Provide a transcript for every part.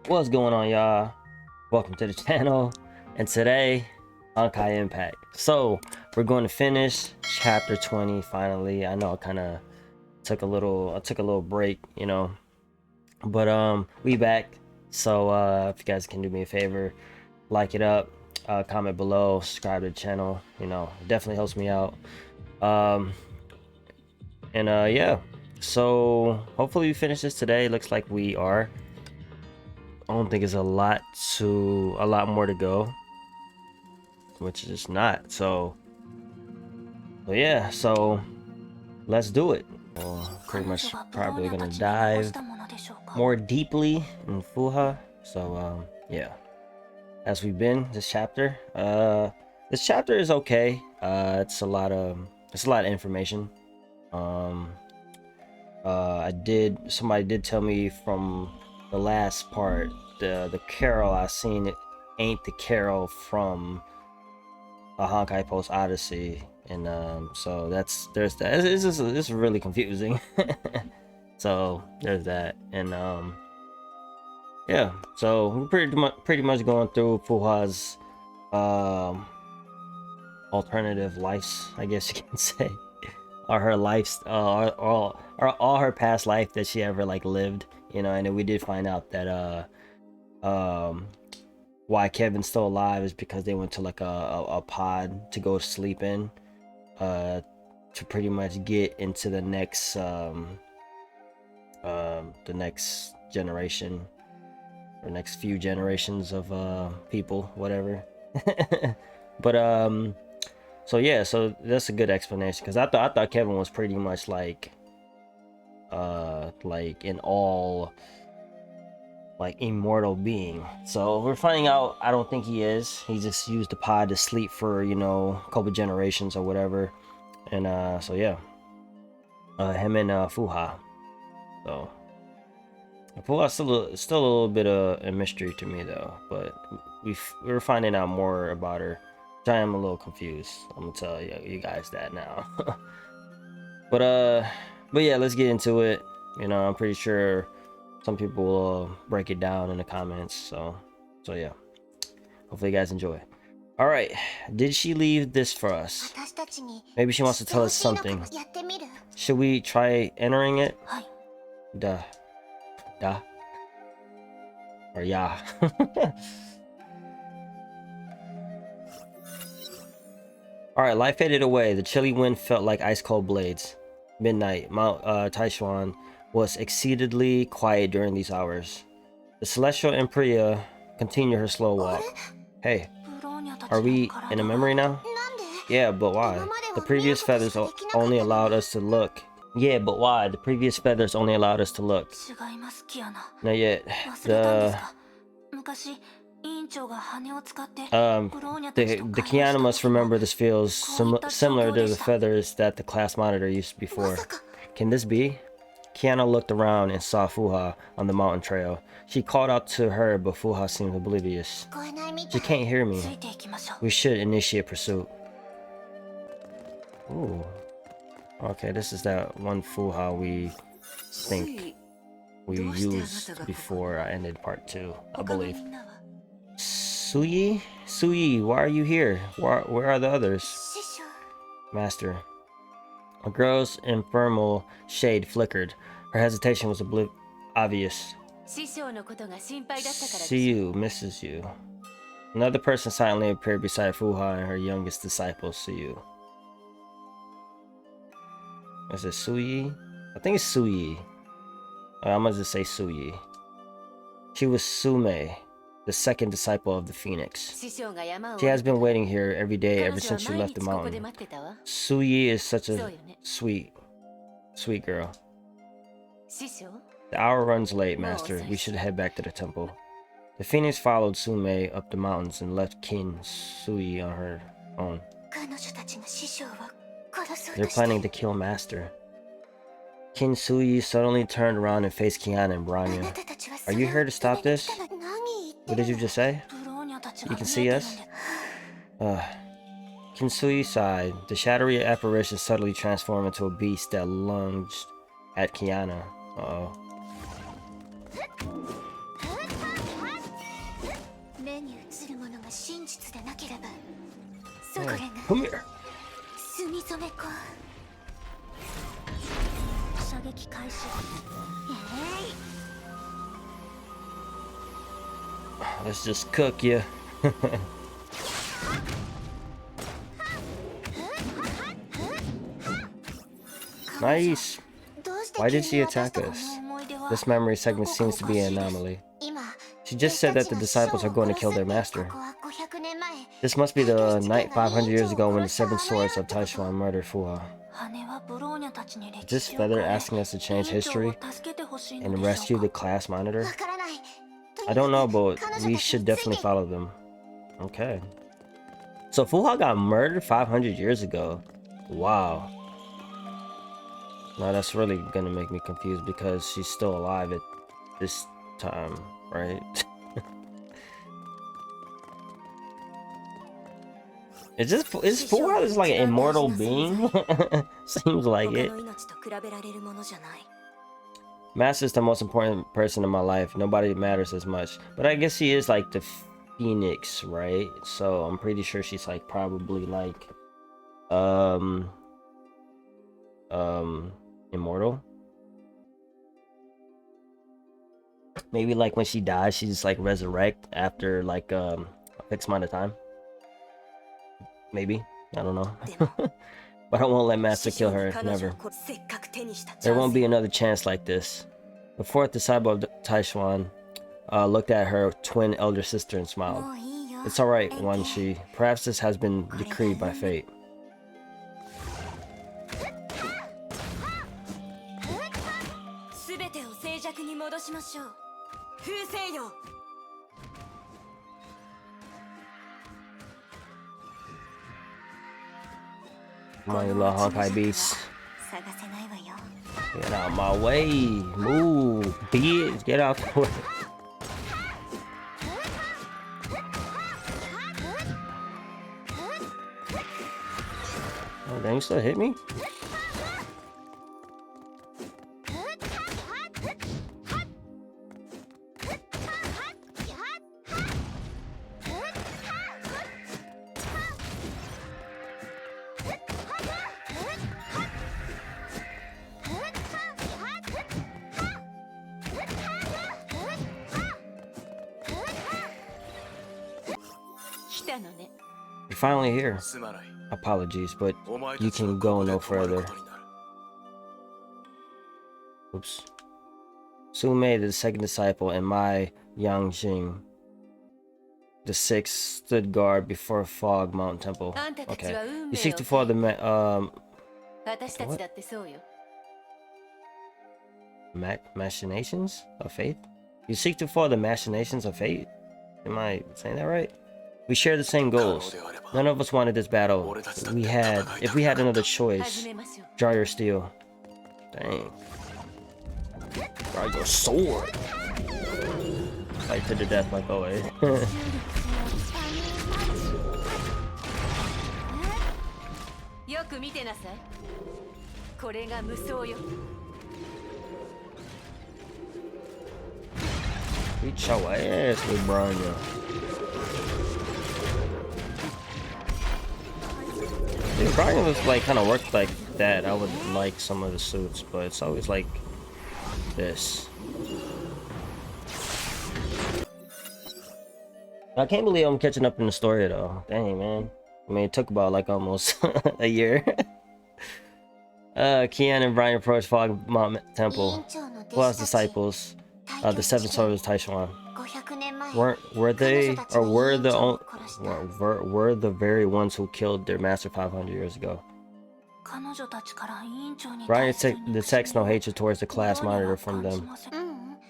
What's going on, y'all? Welcome to the channel. And today, Honkai Impact. So we're going to finish chapter 20 finally. I know I kind of took a little break, but we back. So if you guys can do me a favor, like it up, comment below, subscribe to the channel. Definitely helps me out. Yeah. So hopefully we finish this today. Looks like we are. I don't think it's a lot more to go, which is not. So yeah, so let's do it. Pretty much probably gonna dive more deeply in Fuha. So yeah, as we've been this chapter. This chapter is okay. It's a lot of information. Somebody did tell me from the last part, the Carol I seen, it ain't the Carol from a Honkai Post Odyssey, and so there's that. It's really confusing. So there's that, and yeah. So we're pretty much going through Fuha's alternative lives, I guess you can say. Or her life, all her past life that she ever lived, and then we did find out that why Kevin's still alive is because they went to a pod to go to sleep in, to pretty much get into the next generation, or next few generations of people, whatever. But so yeah, so that's a good explanation, because I thought Kevin was pretty much like an all immortal being. So we're finding out I don't think he is. He just used the pod to sleep for a couple generations or whatever. And so yeah, him and Fuha. So Fuha's still a little bit of a mystery to me though, but we're finding out more about her. I am a little confused. I'm gonna tell you guys that now. But yeah, let's get into it. I'm pretty sure some people will break it down in the comments. So yeah, hopefully you guys enjoy. All right, did she leave this for us? Maybe she wants to tell us something. Should we try entering it? Duh. Or yeah. Alright, life faded away. The chilly wind felt like ice-cold blades. Midnight, Mount Taishuan was exceedingly quiet during these hours. The Celestial Imperia continued her slow walk. Hey, are we in a memory now? Yeah, but why? The previous feathers only allowed us to look. Yeah, but why? The previous feathers only allowed us to look. Not yet. The Kiana must remember this feels similar to the feathers that the class monitor used before. Can this be? Kiana looked around and saw Fuha on the mountain trail. She called out to her, but Fuha seemed oblivious. She can't hear me. We should initiate pursuit. Ooh. Okay, this is that one Fuha we think we used before I ended part 2, I believe. Suyi, why are you here? Where are the others? Master. A girl's infernal shade flickered. Her hesitation was obvious. Suyu misses you. Another person silently appeared beside Fuha and her youngest disciple, Suyu. Is it Suyi? I think it's Suyi. I'm gonna just say Suyi. She was Sume, the second disciple of the Phoenix. She has been waiting here every day ever since she left the mountain. Suyi is such a sweet girl. The hour runs late, Master. We should head back to the temple. The Phoenix followed Sume up the mountains and left Kin Suyi on her own. They're planning to kill Master. Kin Suyi suddenly turned around and faced Kiana and Branya. Are you here to stop this? What did you just say? You can see us? Kinsui sighed. The shadowy apparition suddenly transformed into a beast that lunged at Kiana. Uh-oh. Hey, come here. Let's just cook you. Nice. Why did she attack us? This memory segment seems to be an anomaly. She just said that the disciples are going to kill their master. This must be the night 500 years ago when the 7 swords of Taishuan murdered Fuha. Is this feather asking us to change history and rescue the class monitor? I don't know, but we should definitely follow them. Okay. So Fuha got murdered 500 years ago. Wow. Now that's really gonna make me confused because she's still alive at this time, right? Is Fuha is like an immortal being? Seems like it. Master is the most important person in my life. Nobody matters as much. But I guess she is like the Phoenix, right? So I'm pretty sure she's like probably like immortal. Maybe like when she dies, she just like resurrect after like a fixed amount of time. Maybe. I don't know. But I won't let Master kill her, never. There won't be another chance like this. The 4th disciple of Taishuan looked at her twin elder sister and smiled. It's alright, Wan Shi. Perhaps this has been decreed by fate. Come on, you little Honkai beast. Get out of my way. Move, bitch. Get out the way. Oh, dang, you still hit me? You're finally here. Apologies, but you can go no further. Oops. Sume, the 2nd disciple, and my Yangjing, the 6th, stood guard before Fog Mountain Temple. Okay. You seek to follow the machinations of fate? You seek to follow the machinations of fate? Am I saying that right? We share the same goals. None of us wanted this battle. If we had another choice, draw your steel. Dang. Draw your sword. Fight to the death, my boy. Beat your ass with Bronya. If Bronya was like kind of worked like that, I would like some of the suits, but it's always like this. I can't believe I'm catching up in the story though. Dang, man. I mean, it took about like almost a year. Kian and Brian approached Fog Mountain Temple. Fuha's disciples, the 7 swords of Taishuan. Were the very ones who killed their master 500 years ago? Brian detects no hatred towards the class monitor from them.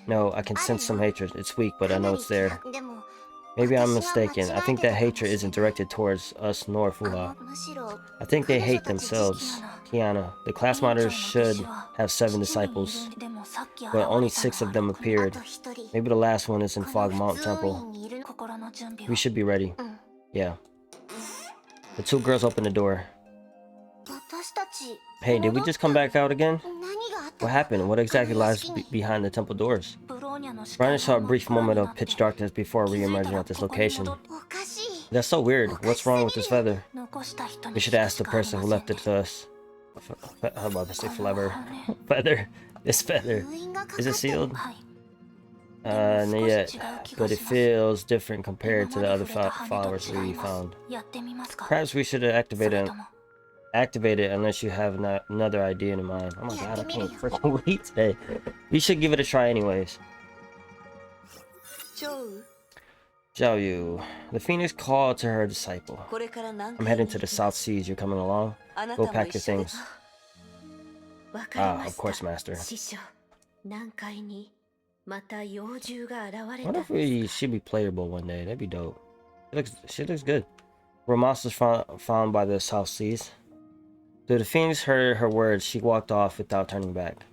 No, I can sense some hatred. It's weak, but I know it's there. Maybe I'm mistaken. I think that hatred isn't directed towards us nor Fuha. I think they hate themselves. Kiana, the class monitor should have 7 disciples, but only 6 of them appeared. Maybe the last one is in Fog Mountain Temple. We should be ready. Yeah. The 2 girls open the door. Hey, did we just come back out again? What happened? What exactly lies behind the temple doors? Brian saw a brief moment of pitch darkness before re-emerging at this location. That's so weird. What's wrong with this feather? We should ask the person who left it to us. How about to say feather? Feather. This feather. Is it sealed? Not yet, but it feels different compared to the other flowers we found. Perhaps we should activate it unless you have another idea in mind. Oh my god, I can't freaking wait today. We should give it a try anyways. Zhao Yu. The Phoenix called to her disciple. I'm heading to the South Seas. You're coming along? Go pack your things. Ah, of course, Master. What if she'd be playable one day? That'd be dope. She looks good. Were monsters found by the South Seas? Though the Phoenix heard her words, she walked off without turning back.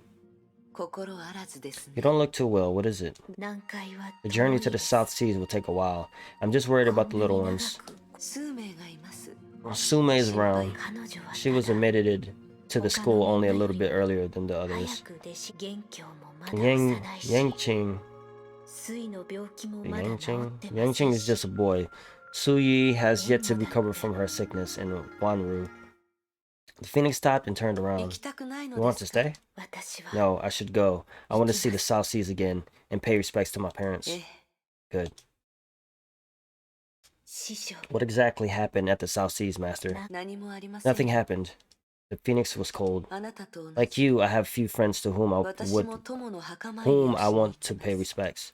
You don't look too well. What is it? The journey to the South Seas will take a while. I'm just worried about the little ones. Sume is around. She was admitted to the school only a little bit earlier than the others. Yangqing is just a boy. Suyi has yet to recover from her sickness in Wanru. The Phoenix stopped and turned around. You want to stay? No, I should go. I want to see the South Seas again and pay respects to my parents. Good. What exactly happened at the South Seas, Master? Nothing happened. The Phoenix was cold. Like you, I have few friends to whom I want to pay respects.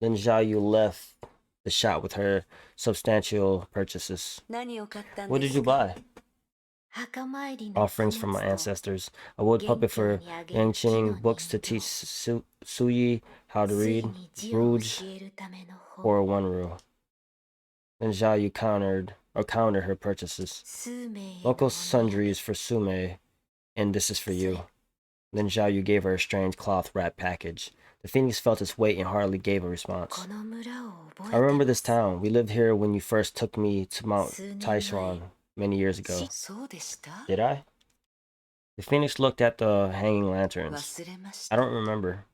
Then Zhao Yu left the shop with her substantial purchases. What did you buy? Offerings from my ancestors. A wood puppet for Genshin, books to teach Suyi how to read, Rouge, or Wanru. Then Zhao Yu countered her purchases. Local sundries for Sume, and this is for you. Then Zhao Yu gave her a strange cloth-wrapped package. The Phoenix felt its weight and hardly gave a response. I remember this town. We lived here when you first took me to Mount Taishuan many years ago. Did I? The Phoenix looked at the hanging lanterns. I don't remember.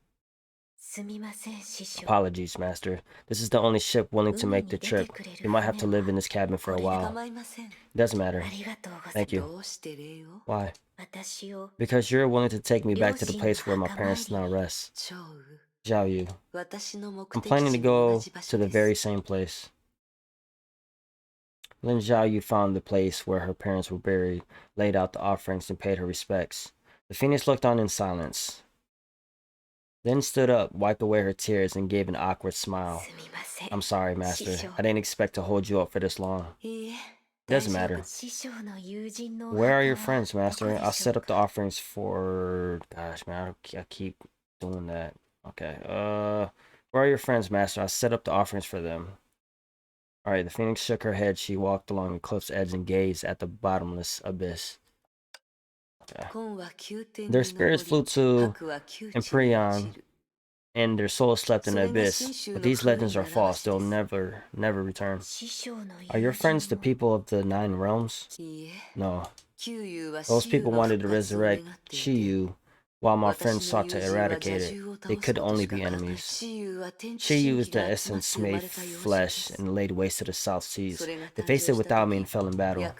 Apologies, Master. This is the only ship willing to make the trip. You might have to live in this cabin for a while. It doesn't matter. Thank you. Why? Because you're willing to take me back to the place where my parents now rest. Zhao Yu. I'm planning to go to the very same place. Then Zhao Yu found the place where her parents were buried, laid out the offerings, and paid her respects. The Phoenix looked on in silence. Then stood up, wiped away her tears, and gave an awkward smile. I'm sorry, Master. I didn't expect to hold you up for this long. It doesn't matter. Where are your friends, Master? I'll set up the offerings for... Gosh, man, I keep doing that. Okay, where are your friends, Master? I'll set up the offerings for them. Alright, the Phoenix shook her head. She walked along the cliff's edge and gazed at the bottomless abyss. Okay. Their spirits flew to Empyrean, and their souls slept in the abyss. But these legends are false. They'll never return. Are your friends the people of the 9 realms? No. Those people wanted to resurrect Shiyu, while my friends sought to eradicate it. They could only be enemies. Shiyu is the essence made flesh and laid waste to the South Seas. They faced it without me and fell in battle.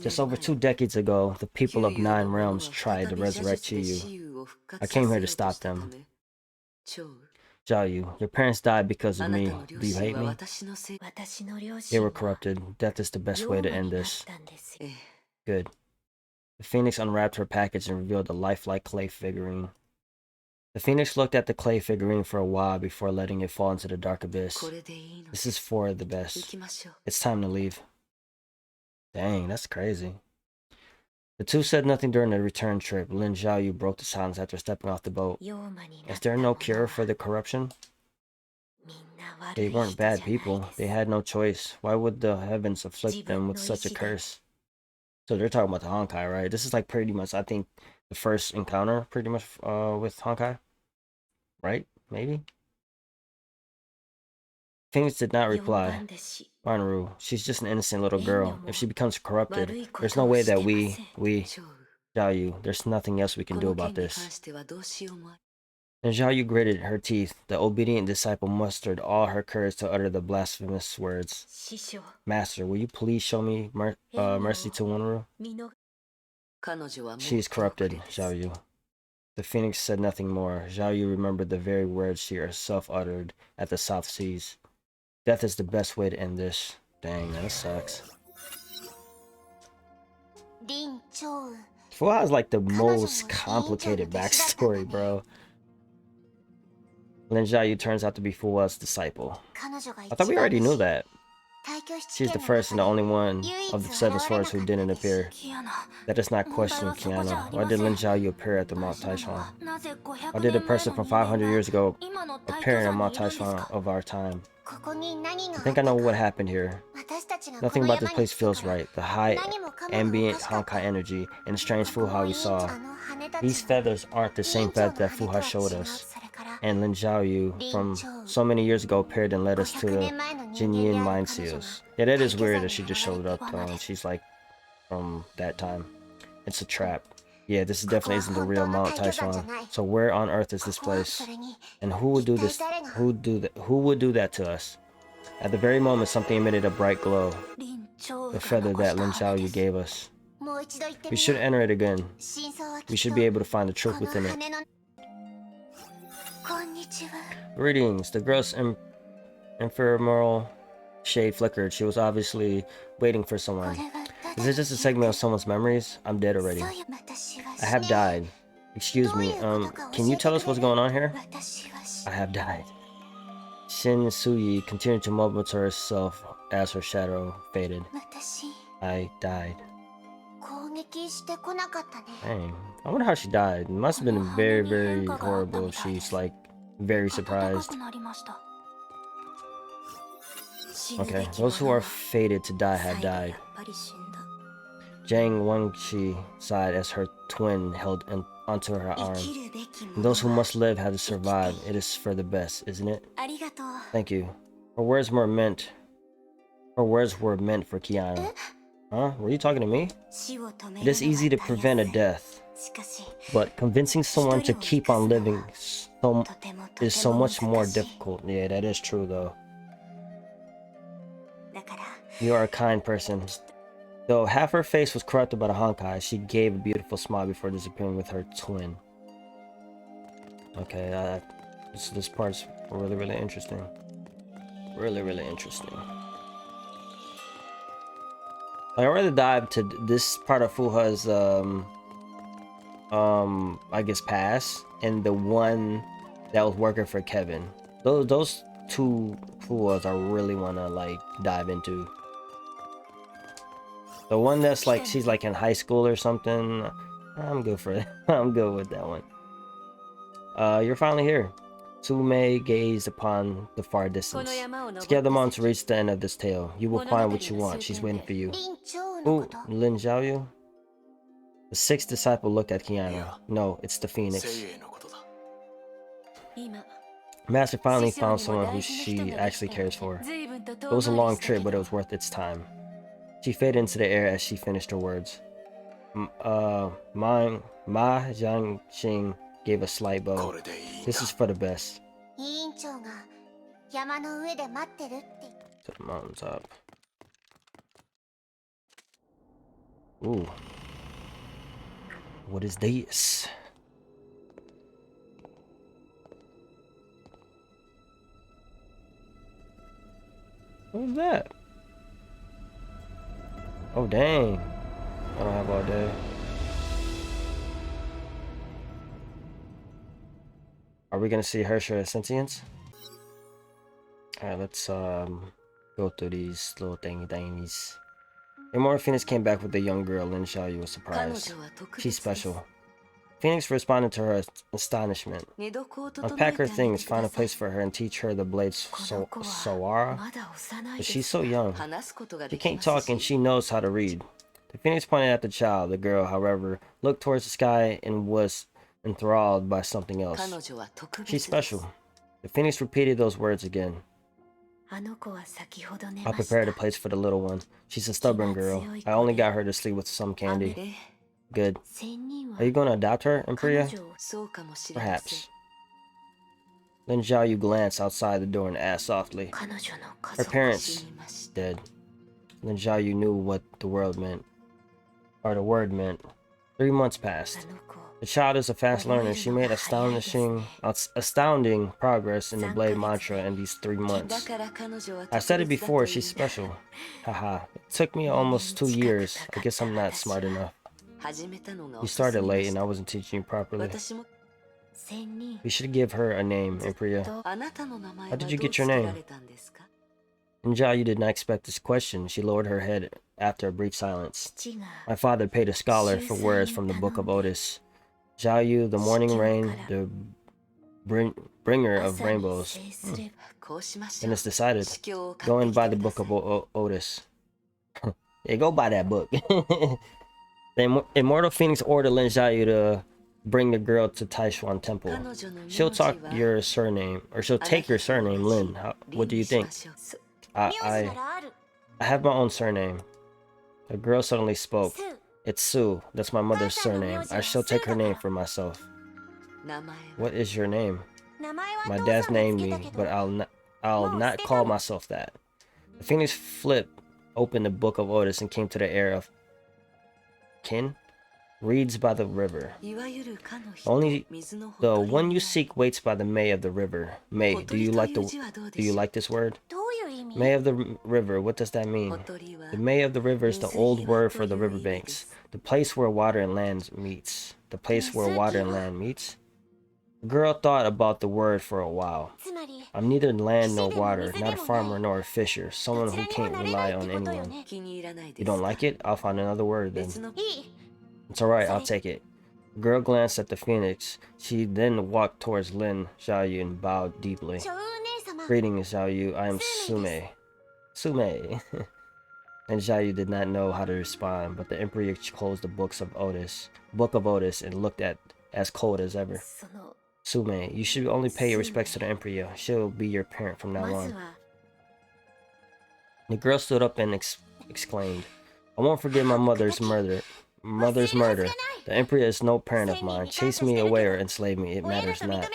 Just over 2 decades ago, the people of 9 realms tried to resurrect Shiyu. I came here to stop them. Zhao Yu, your parents died because of me. Do you hate me? They were corrupted. Death is the best way to end this. Good. The Phoenix unwrapped her package and revealed a lifelike clay figurine. The Phoenix looked at the clay figurine for a while before letting it fall into the dark abyss. This is for the best. It's time to leave. Dang, that's crazy. The two said nothing during the return trip. Lin Zhaoyu broke the silence after stepping off the boat. Is there no cure for the corruption? They weren't bad people. They had no choice. Why would the heavens afflict them with such a curse? So they're talking about the Honkai, right? This is like pretty much, I think, the first encounter pretty much with Honkai. Right? Maybe? Phoenix did not reply. Manru, she's just an innocent little girl. If she becomes corrupted, there's no way that we, Zhao Yu, there's nothing else we can do about this. And Zhao gritted her teeth. The obedient disciple mustered all her courage to utter the blasphemous words. Master, will you please show me mercy to Wonru? She is corrupted, Zhao Yu. The phoenix said nothing more. Zhao Yu remembered the very words she herself uttered at the South Seas. Death is the best way to end this. Dang, that sucks. Fu has like the most complicated backstory, bro. Lin Xiaoyu turns out to be Fu Hua's disciple. I thought we already knew that. She's the first and the only one of the 7 swords who didn't appear. That does not question Kiana. Why did Lin Xiaoyu appear at the Mount Taishuan? Why did a person from 500 years ago appear in the Mount Taishuan of our time? I think I know what happened here. Nothing about this place feels right. The high ambient Honkai energy and the strange Fuha we saw. These feathers aren't the same feathers that Fuha showed us. And Lin Xiaoyu from so many years ago appeared and led us to the Jinyin Mind Seals. Yeah, that is weird that she just showed up though, and she's like from that time. It's a trap. Yeah, this definitely isn't the real Mount Taishuan. So where on earth is this place? And who would do this? Who would do that to us? At the very moment, something emitted a bright glow. The feather that Lin Xiaoyu gave us. We should enter it again. We should be able to find the truth within it. Greetings. The gross ephemeral shade flickered. She was obviously waiting for someone. Is this just a segment of someone's memories? I'm dead already. I have died. Excuse me, can you tell us what's going on here? I have died. Shin Suyi continued to mumble to herself as her shadow faded. I died. Dang. I wonder how she died. It must have been very, very horrible if she's like very surprised. Okay, those who are fated to die have died. Zhang Wangqi sighed as her twin held onto her arm. And those who must live have to survive. It is for the best, isn't it? Thank you. Her words were meant for Kiana. Huh? Were you talking to me? It is easy to prevent a death, but convincing someone to keep on living is so much more difficult. Yeah, that is true though. You are a kind person. Though half her face was corrupted by the Honkai, she gave a beautiful smile before disappearing with her twin. Okay, this part's really, really interesting. Really, really interesting. I rather dive to this part of Fuha's I guess past, and the one that was working for Kevin. Those two Fuhas I really wanna like dive into. The one that's like she's like in high school or something. I'm good for it. I'm good with that one. You're finally here. Tsume gazed upon the far distance. Scale the mountain to reach the end of this tale. You will find what you want. She's waiting for you. Ooh, Lin Xiaoyu? The 6th disciple looked at Kiana. No, it's the Phoenix. Master finally found someone who she actually cares for. It was a long trip, but it was worth its time. She faded into the air as she finished her words. Ma Jiangxing gave a slight bow. This is for the best. To the mountaintop. Ooh. What is this? What was that? Oh dang. I don't have all day. Are we gonna see Hersher as Sentience? Alright, let's go through these little thingies. Immortal Phoenix came back with a young girl. Lin Xiaoyu was surprised. She's special. Phoenix responded to her astonishment. Unpack her things, find a place for her, and teach her the blades Sawara. But she's so young. She can't talk and she knows how to read. The Phoenix pointed at the child. The girl, however, looked towards the sky and was enthralled by something else. She's special. The Phoenix repeated those words again. I prepared a place for the little one. She's a stubborn girl. I only got her to sleep with some candy. Good. Are you going to adopt her, Imperia? Perhaps. Lin Xiaoyu glanced outside the door and asked softly. Her parents dead. Lin Xiaoyu knew what the word meant. 3 months passed. The child is a fast learner. She made astounding progress in the blade mantra in these 3 months. I said it before, she's special. Haha. It took me almost 2 years. I guess I'm not smart enough. You started late and I wasn't teaching you properly. We should give her a name, Impriya. How did you get your name? Xiaoyu did not expect this question. She lowered her head after a brief silence. My father paid a scholar for words from the Book of Otis. Xiaoyu, the morning rain, the bringer of rainbows. And it's decided. Go and buy the Book of Otis. Yeah, go buy that book. The Immortal Phoenix ordered Lin Xiaoyu to bring the girl to Taishuan Temple. She'll take your surname, Lin. What do you think? I have my own surname. The girl suddenly spoke. It's Sue. That's my mother's surname. I shall take her name for myself. What is your name? My dad's named me, but I'll not call myself that. The Phoenix flipped open the Book of Otis and came to the air of Kin. Reads by the river. Only the one you seek waits by the May of the river. May, do you like this word? May of the river, what does that mean? The May of the river is the old word for the riverbanks. The place where water and land meets. The place where water and land meets? The girl thought about the word for a while. I'm neither land nor water, not a farmer nor a fisher, someone who can't rely on anyone. You don't like it? I'll find another word then. It's alright, I'll take it. The girl glanced at the Phoenix. She then walked towards Lin Xiaoyu and bowed deeply. Greetings, Xiaoyu. I am Sume. Sume. And Xiaoyu did not know how to respond, but the Emperor closed the Book of Otis, and looked as cold as ever. Sume, you should only pay your respects to the Emperor. She'll be your parent from now on. The girl stood up and exclaimed, I won't forgive my mother's murder. The Emperor is no parent of mine. Chase me away or enslave me, it matters not.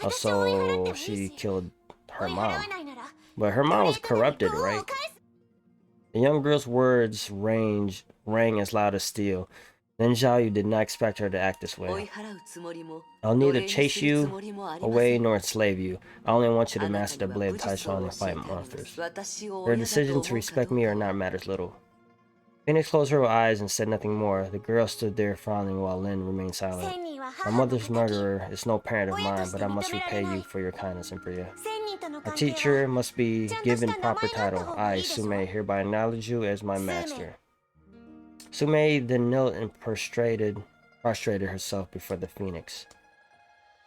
Also, she killed her mom. But her mom was corrupted, right? The young girl's words rang as loud as steel. Then Xiaoyu did not expect her to act this way. I'll neither chase you away nor enslave you. I only want you to master the blade of Taishan and fight monsters. Your decision to respect me or not matters little. Phoenix closed her eyes and said nothing more. The girl stood there frowning while Lin remained silent. My mother's murderer is no parent of mine, but I must repay you for your kindness, Impriya. A teacher must be given proper title. I, Sume, hereby acknowledge you as my master. Sume then knelt and prostrated herself before the Phoenix.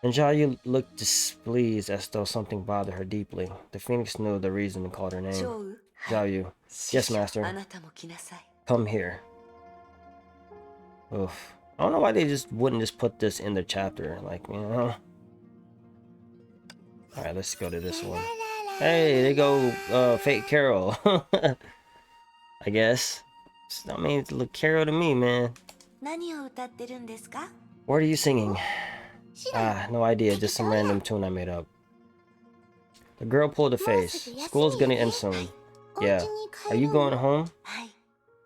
And Xiaoyu looked displeased as though something bothered her deeply. The Phoenix knew the reason and called her name. Xiaoyu. Yes, master. Come here. Oof. I don't know why they wouldn't just put this in the chapter. Like, you know. Alright, let's go to this one. Hey, they go Fake Carol. I guess. I mean, it's look Carol to me, man. What are you singing? No idea. Just some random tune I made up. The girl pulled a face. School's gonna end soon. Yeah. Are you going home?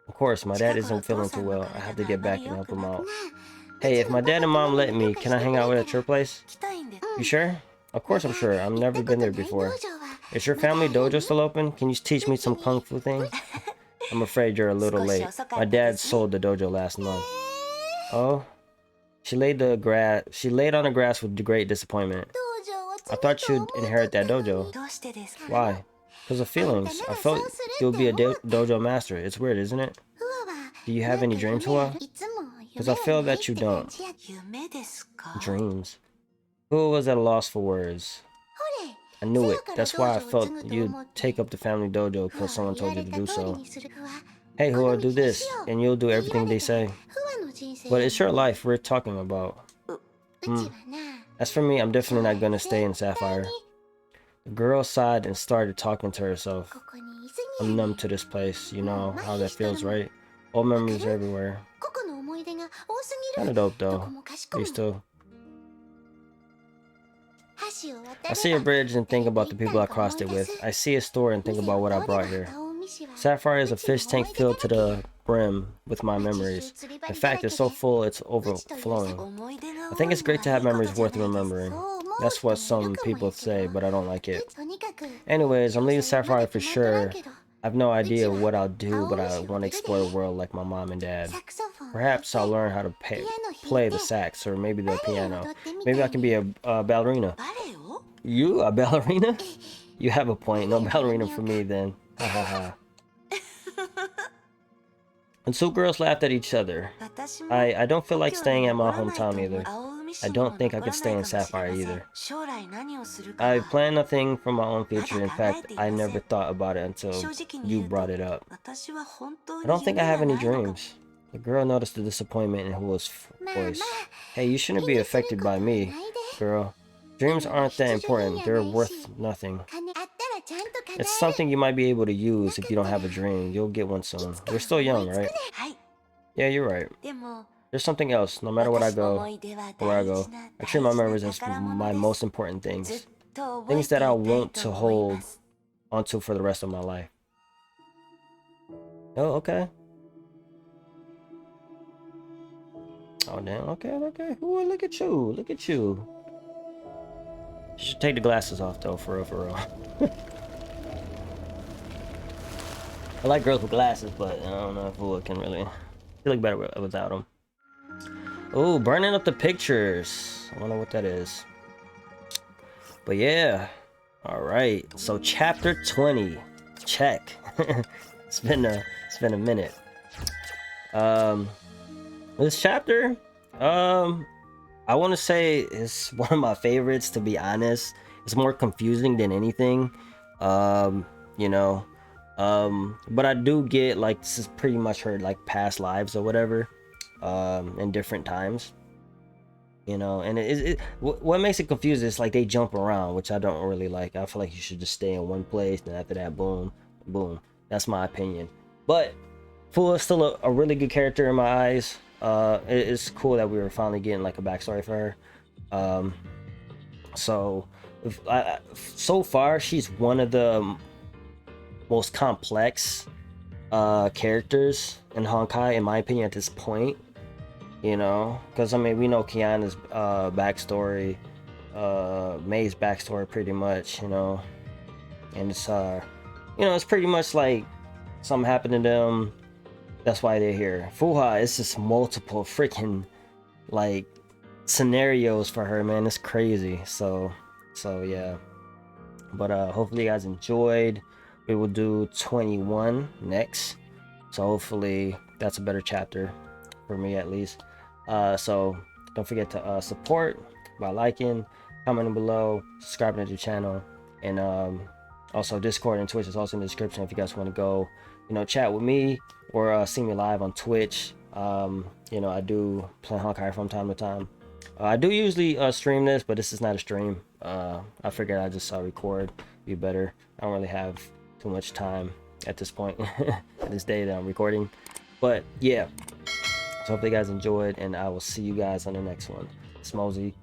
Of course, my dad isn't feeling too well. I have to get back and help him out. Hey, if my dad and mom let me, can I hang out at your place? You sure? Of course I'm sure. I've never been there before. Is your family dojo still open? Can you teach me some kung fu things? I'm afraid you're a little late. My dad sold the dojo last month. Oh? She laid on the grass with great disappointment. I thought you'd inherit that dojo. Why? Because of feelings. I felt you would be a dojo master. It's weird, isn't it? Do you have any dreams, Hua? Because I feel that you don't. Dreams. Hua was at a loss for words. I knew it. That's why I felt you'd take up the family dojo because someone told you to do so. Hey, Hua, do this, and you'll do everything they say. But it's your life we're talking about. As for me, I'm definitely not gonna stay in Sapphire. The girl sighed and started talking to herself. I'm numb to this place. You know how that feels, right? Old memories everywhere. Kinda dope though. Used to. I see a bridge and think about the people I crossed it with. I see a store and think about what I brought here. Sapphire is a fish tank filled to the brim with my memories. In fact, it's so full it's overflowing. I think it's great to have memories worth remembering. That's what some people say, but I don't like it. Anyways, I'm leaving Sapphire for sure. I have no idea what I'll do, but I want to explore the world like my mom and dad. Perhaps I'll learn how to play the sax or maybe the piano. Maybe I can be a ballerina. You a ballerina? You have a point. No ballerina for me then. Ha ha ha. And two girls laughed at each other. I don't feel like staying at my hometown either. I don't think I could stay in Sapphire either. I plan nothing for my own future. In fact, I never thought about it until you brought it up. I don't think I have any dreams. The girl noticed the disappointment in Hula's voice. Hey, you shouldn't be affected by me, girl. Dreams aren't that important. They're worth nothing. It's something you might be able to use if you don't have a dream. You'll get one soon. You're still young, right? Yeah, you're right. There's something else. No matter what I go, where I go, I treat my memories as my most important things. Things that I want to hold onto for the rest of my life. Oh, okay. Oh, damn. Okay. Ooh, look at you. Look at you. You should take the glasses off, though, for real. I like girls with glasses, but I don't know if Hula can really... They look better without them. Oh, burning up the pictures. I wonder what that is. But yeah. Alright. So chapter 20. Check. It's been a minute. This chapter, I want to say it's one of my favorites, to be honest. It's more confusing than anything. You know. But I do get, like, this is pretty much her, like, past lives or whatever. In different times, you know, and what makes it confusing is like they jump around, which I don't really like. I feel like you should just stay in one place, and after that, boom. That's my opinion. But Fu is still a really good character in my eyes. It's cool that we were finally getting like a backstory for her. So far she's one of the most complex characters in Honkai, in my opinion, at this point. You know, because I mean, we know Kiana's backstory, May's backstory, pretty much. You know, and it's you know, it's pretty much like something happened to them. That's why they're here. Fuha, it's just multiple freaking like scenarios for her, man. It's crazy. So yeah. But hopefully you guys enjoyed. We will do 21 next. So hopefully that's a better chapter for me, at least. So don't forget to support by liking, commenting below, subscribing to the channel, and also Discord and Twitch is also in the description if you guys want to go, you know, chat with me or see me live on Twitch. You know, I do play Honkai from time to time. I do usually stream this, but this is not a stream. I figured I'd just record, be better. I don't really have too much time at this point, this day that I'm recording. But yeah, so hopefully you guys enjoyed, and I will see you guys on the next one. It's Mosey.